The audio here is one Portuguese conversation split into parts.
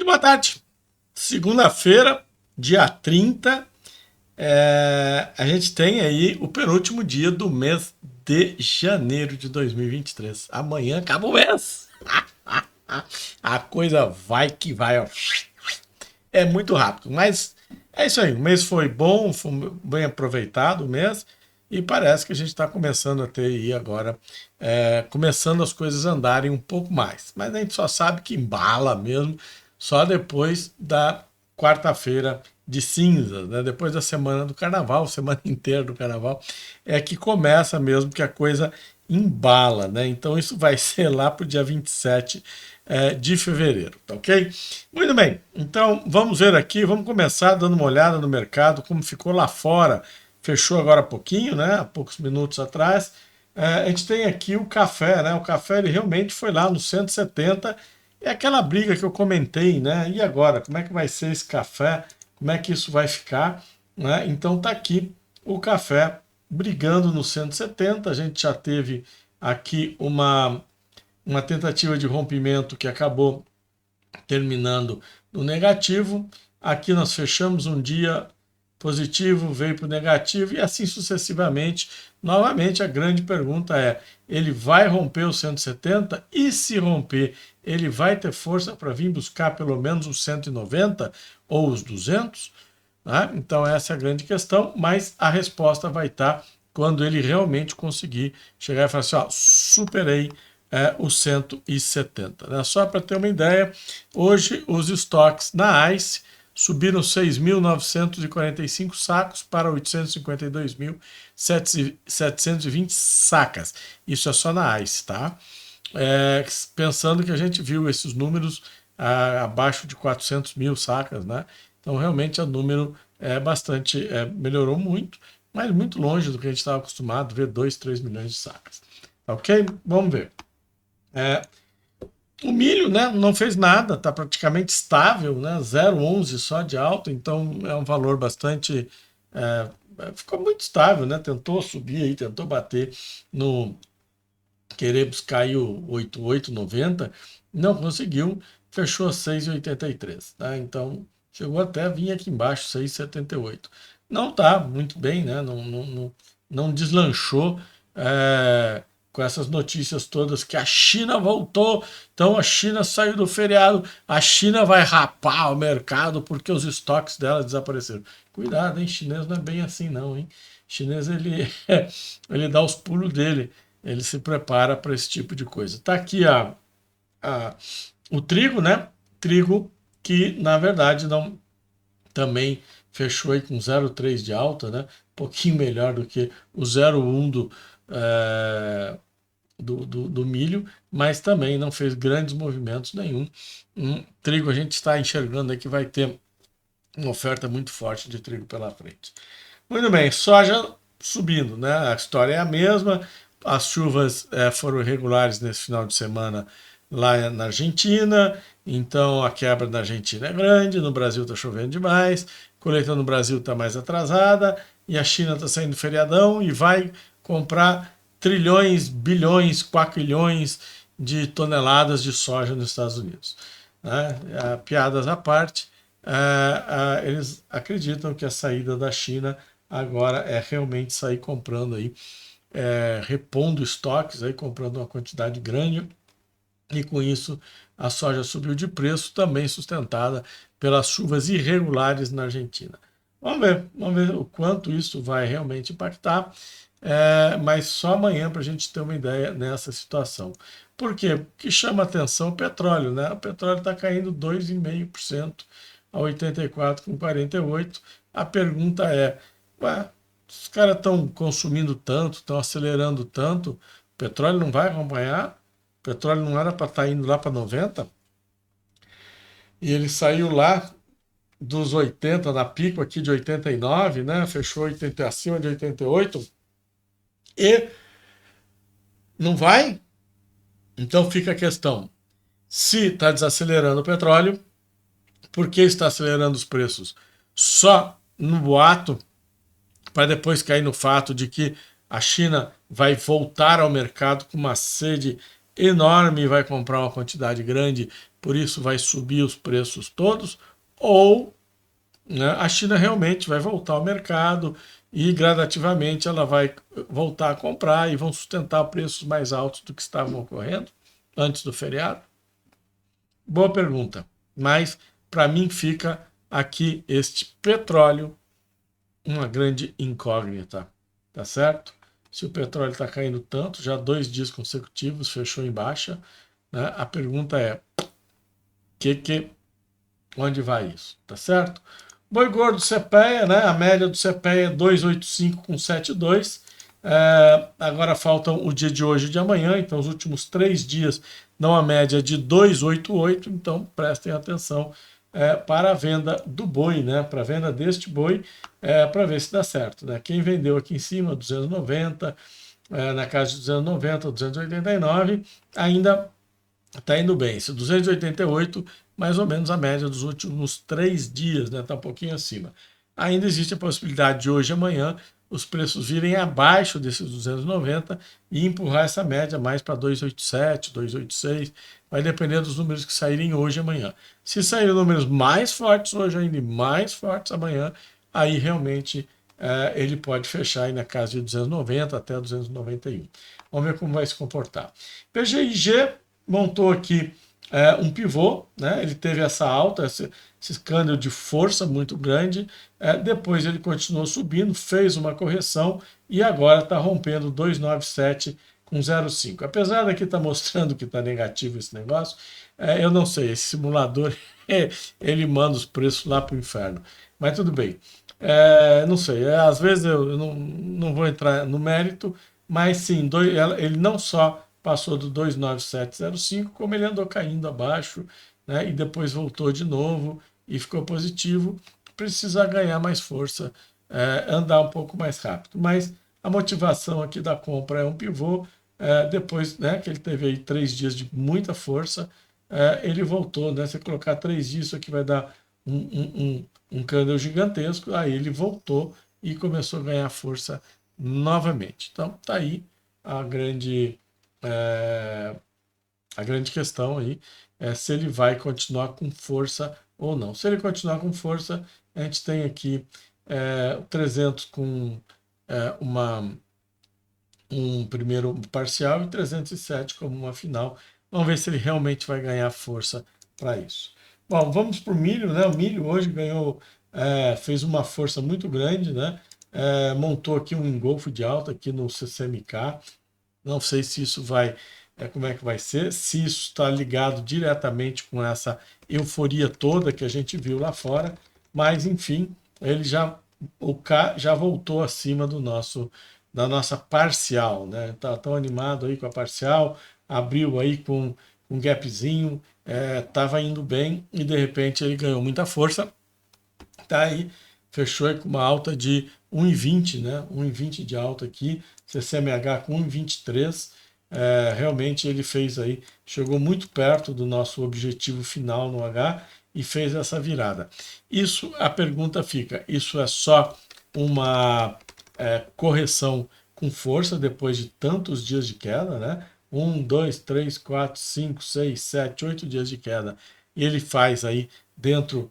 Muito boa tarde. Segunda-feira, dia 30, a gente tem aí o penúltimo dia do mês de janeiro de 2023. Amanhã acaba o mês. A coisa vai que vai, ó. É muito rápido, mas é isso aí. O mês foi bom, foi bem aproveitado o mês e parece que a gente está começando a ter aí agora, começando as coisas a andarem um pouco mais. Mas a gente só sabe que embala mesmo só depois da quarta-feira de cinzas, né? Depois da semana do carnaval, semana inteira do carnaval, é que começa mesmo que a coisa embala, né? Então isso vai ser lá para o dia 27 de fevereiro, tá ok? Muito bem, então vamos ver aqui, vamos começar dando uma olhada no mercado, como ficou lá fora, fechou agora há pouquinho, né? Há poucos minutos atrás. A gente tem aqui o café, né? O café ele realmente foi lá no 170, é aquela briga que eu comentei, né? E agora, como é que vai ser esse café? Como é que isso vai ficar? Né? Então tá aqui o café brigando no 170. A gente já teve aqui uma tentativa de rompimento que acabou terminando no negativo. Aqui nós fechamos um dia positivo, veio para o negativo e assim sucessivamente. Novamente, a grande pergunta é: ele vai romper o 170? E se romper, ele vai ter força para vir buscar pelo menos os 190 ou os 200? Né? Então, essa é a grande questão, mas a resposta vai estar quando ele realmente conseguir chegar e falar assim: ó, superei os 170. Né? Só para ter uma ideia, hoje os estoques na ICE subiram 6.945 sacos para 852.720 sacas. Isso é só na ICE, tá? Pensando que a gente viu esses números abaixo de 400 mil sacas, né? Então, realmente, o número melhorou muito, mas muito longe do que a gente estava acostumado a ver, 2, 3 milhões de sacas. Ok? Vamos ver. O milho, né, não fez nada, está praticamente estável, né, 0,11 só de alta, então é um valor bastante. Ficou muito estável, né, tentou subir aí, tentou bater no. Querer buscar aí o 88,90, não conseguiu, fechou 6,83, tá? Então chegou até a vir aqui embaixo, 6,78. Não está muito bem, né? Não deslanchou com essas notícias todas que a China voltou, então a China saiu do feriado, a China vai rapar o mercado porque os estoques dela desapareceram. Cuidado, hein? Chinês não é bem assim não, hein? Chinês ele dá os pulos dele, ele se prepara para esse tipo de coisa. Está aqui o trigo, né? Trigo que na verdade não também fechou aí com 0,3 de alta, né? Um pouquinho melhor do que o 0,1 do milho, mas também não fez grandes movimentos nenhum. Trigo a gente está enxergando aí que vai ter uma oferta muito forte de trigo pela frente. Muito bem, soja subindo, né? A história é a mesma. As chuvas foram irregulares nesse final de semana lá na Argentina, então a quebra na Argentina é grande, no Brasil está chovendo demais, a colheita no Brasil está mais atrasada, e a China está saindo do feriadão e vai comprar trilhões, bilhões, quaquilhões de toneladas de soja nos Estados Unidos. Né? Piadas à parte, eles acreditam que a saída da China agora é realmente sair comprando aí, repondo estoques, aí, comprando uma quantidade grande, e com isso a soja subiu de preço, também sustentada pelas chuvas irregulares na Argentina. Vamos ver o quanto isso vai realmente impactar, mas só amanhã para a gente ter uma ideia nessa situação. Por quê? Porque chama atenção o petróleo, né? O petróleo está caindo 2,5% a 84,48. A pergunta é: ué, os caras estão consumindo tanto, estão acelerando tanto, o petróleo não vai acompanhar? O petróleo não era para estar indo lá para 90? E ele saiu lá dos 80, na pico aqui de 89, né? Fechou 80, acima de 88. E não vai? Então fica a questão. Se está desacelerando o petróleo, por que está acelerando os preços? Só no boato, para depois cair no fato de que a China vai voltar ao mercado com uma sede enorme e vai comprar uma quantidade grande por isso vai subir os preços todos, ou, né, a China realmente vai voltar ao mercado e gradativamente ela vai voltar a comprar e vão sustentar preços mais altos do que estavam ocorrendo antes do feriado? Boa pergunta, mas para mim fica aqui este petróleo uma grande incógnita, tá certo? Se o petróleo está caindo tanto, já 2 dias consecutivos fechou em baixa, né? A pergunta é, onde vai isso, tá certo? Boi gordo CPEA, né? A média do CPEA é 285,72. Agora falta o dia de hoje e de amanhã, então os últimos 3 dias dão a média de 288, então prestem atenção para a venda do boi, né? Para a venda deste boi, para ver se dá certo, né? Quem vendeu aqui em cima, 290, na casa de 290, 289, ainda está indo bem. Esse 288, mais ou menos a média dos últimos 3 dias, né? Está um pouquinho acima. Ainda existe a possibilidade de hoje e amanhã os preços virem abaixo desses 290 e empurrar essa média mais para 287, 286. Vai depender dos números que saírem hoje e amanhã. Se saírem números mais fortes hoje ainda e mais fortes amanhã, aí realmente ele pode fechar aí na casa de 290 até 291. Vamos ver como vai se comportar. PGIG montou aqui um pivô, né? Ele teve essa alta, esse escândalo de força muito grande, depois ele continuou subindo, fez uma correção e agora está rompendo 297 com 0,5. Apesar daqui estar mostrando que está negativo esse negócio, eu não sei, esse simulador ele manda os preços lá para o inferno, mas tudo bem. Não sei, às vezes eu não vou entrar no mérito, mas sim, ele não só passou do 29705, como ele andou caindo abaixo, né, e depois voltou de novo e ficou positivo, precisa ganhar mais força, andar um pouco mais rápido. Mas a motivação aqui da compra é um pivô, depois, né, que ele teve aí 3 dias de muita força, ele voltou, né, se colocar 3 dias, isso aqui vai dar um candle gigantesco, aí ele voltou e começou a ganhar força novamente. Então, tá aí a grande questão aí é se ele vai continuar com força ou não. Se ele continuar com força, a gente tem aqui 300 com um primeiro parcial e 307 como uma final. Vamos ver se ele realmente vai ganhar força para isso. Bom, vamos para o milho, né? O milho hoje ganhou, fez uma força muito grande, né? Montou aqui um engolfo de alta aqui no CCMK. Não sei se isso vai, como é que vai ser, se isso está ligado diretamente com essa euforia toda que a gente viu lá fora, mas enfim, ele o K já voltou acima da nossa parcial, né? Tá tão animado aí com a parcial, abriu aí com um gapzinho, estava indo bem e de repente ele ganhou muita força, tá aí, fechou aí com uma alta de 1,20, né? 1,20 de alta aqui, CCMH com 1,23. Realmente ele fez aí, chegou muito perto do nosso objetivo final no H e fez essa virada. Isso, a pergunta fica, isso é só uma correção com força depois de tantos dias de queda, né? 1, 2, 3, 4, 5, 6, 7, 8 dias de queda. E ele faz aí dentro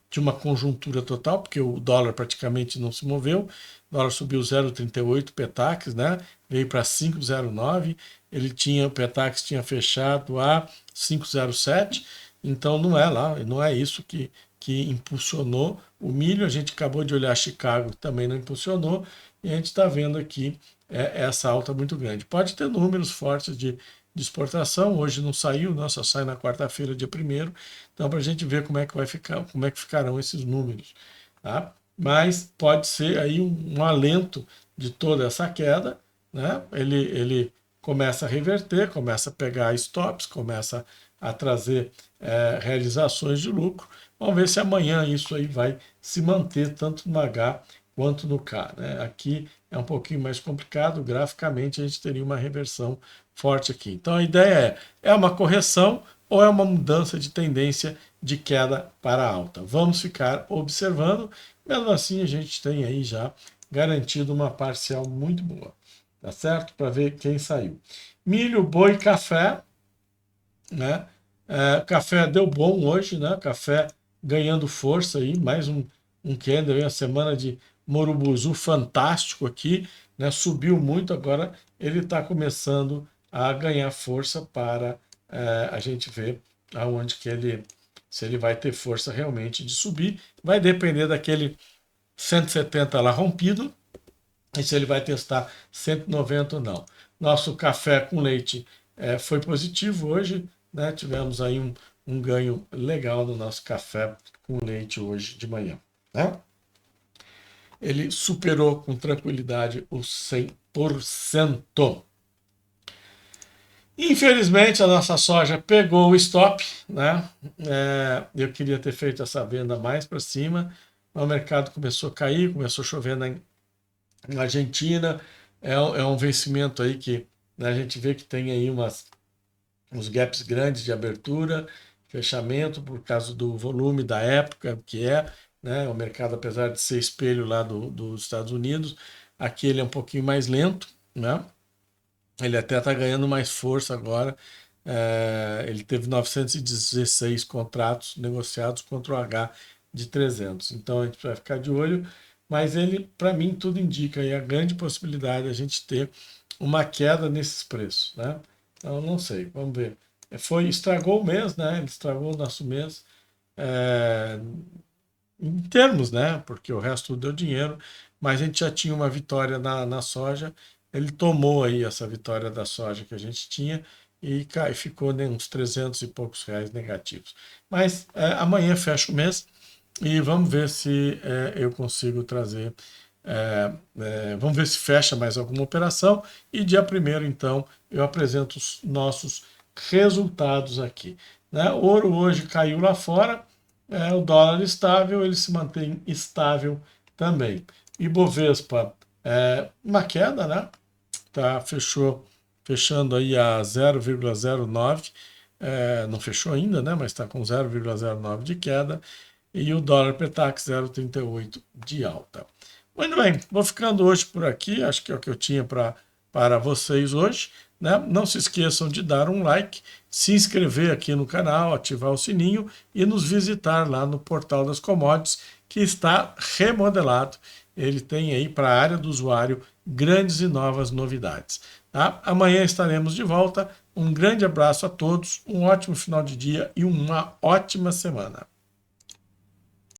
de uma conjuntura total, porque o dólar praticamente não se moveu, o dólar subiu 0,38 Petax, né? Veio para 5,09, o Petax tinha fechado a 5,07, então não é isso que impulsionou o milho. A gente acabou de olhar Chicago, também não impulsionou, e a gente está vendo aqui essa alta muito grande. Pode ter números fortes de exportação, hoje não saiu, não, só sai na quarta-feira, dia 1º, então para a gente ver como é que vai ficar, como é que ficarão esses números, tá? Mas pode ser aí um alento de toda essa queda, né? Ele começa a reverter, começa a pegar stops, começa a trazer realizações de lucro. Vamos ver se amanhã isso aí vai se manter tanto no H quanto no K, né? Aqui é um pouquinho mais complicado, graficamente a gente teria uma reversão forte aqui. Então a ideia é uma correção ou é uma mudança de tendência de queda para alta? Vamos ficar observando, mesmo assim a gente tem aí já garantido uma parcial muito boa, tá certo? Para ver quem saiu. Milho, boi, café, né? Café deu bom hoje, né? Café ganhando força aí, mais um candle aí, uma semana de Morubuzu fantástico aqui, né? Subiu muito, agora ele está começando a ganhar força para a gente ver aonde que ele, se ele vai ter força realmente de subir, vai depender daquele 170 lá rompido, e se ele vai testar 190 ou não. Nosso café com leite foi positivo hoje, né? Tivemos aí um ganho legal no nosso café com leite hoje de manhã, né? Ele superou com tranquilidade os 100%. Infelizmente, a nossa soja pegou o stop, né? Eu queria ter feito essa venda mais para cima, mas o mercado começou a cair, começou a chover na Argentina. É um vencimento aí que, né, a gente vê que tem aí uns gaps grandes de abertura, fechamento, por causa do volume da época que né? O mercado, apesar de ser espelho lá dos Estados Unidos, aqui ele é um pouquinho mais lento, né? Ele até está ganhando mais força agora. Ele teve 916 contratos negociados contra o H de 300. Então a gente vai ficar de olho, mas ele, para mim, tudo indica aí a grande possibilidade de a gente ter uma queda nesses preços, né? Então não sei, vamos ver. Estragou o mês, né? Ele estragou o nosso mês. É, em termos, né? Porque o resto tudo deu dinheiro, mas a gente já tinha uma vitória na soja. Ele tomou aí essa vitória da soja que a gente tinha e ficou, né, uns 300 e poucos reais negativos. Mas amanhã fecha o mês e vamos ver se eu consigo trazer. Vamos ver se fecha mais alguma operação e dia 1º, então, eu apresento os nossos resultados aqui, né? O ouro hoje caiu lá fora, o dólar estável, ele se mantém estável também. Ibovespa, uma queda, né? Fechando aí a 0,09, não fechou ainda, né? Mas está com 0,09 de queda, e o dólar Petax 0,38 de alta. Muito bem, vou ficando hoje por aqui, acho que é o que eu tinha para vocês hoje, né? Não se esqueçam de dar um like, se inscrever aqui no canal, ativar o sininho e nos visitar lá no Portal das Commodities, que está remodelado. Ele tem aí para a área do usuário grandes e novas novidades. Tá? Amanhã estaremos de volta. Um grande abraço a todos, um ótimo final de dia e uma ótima semana.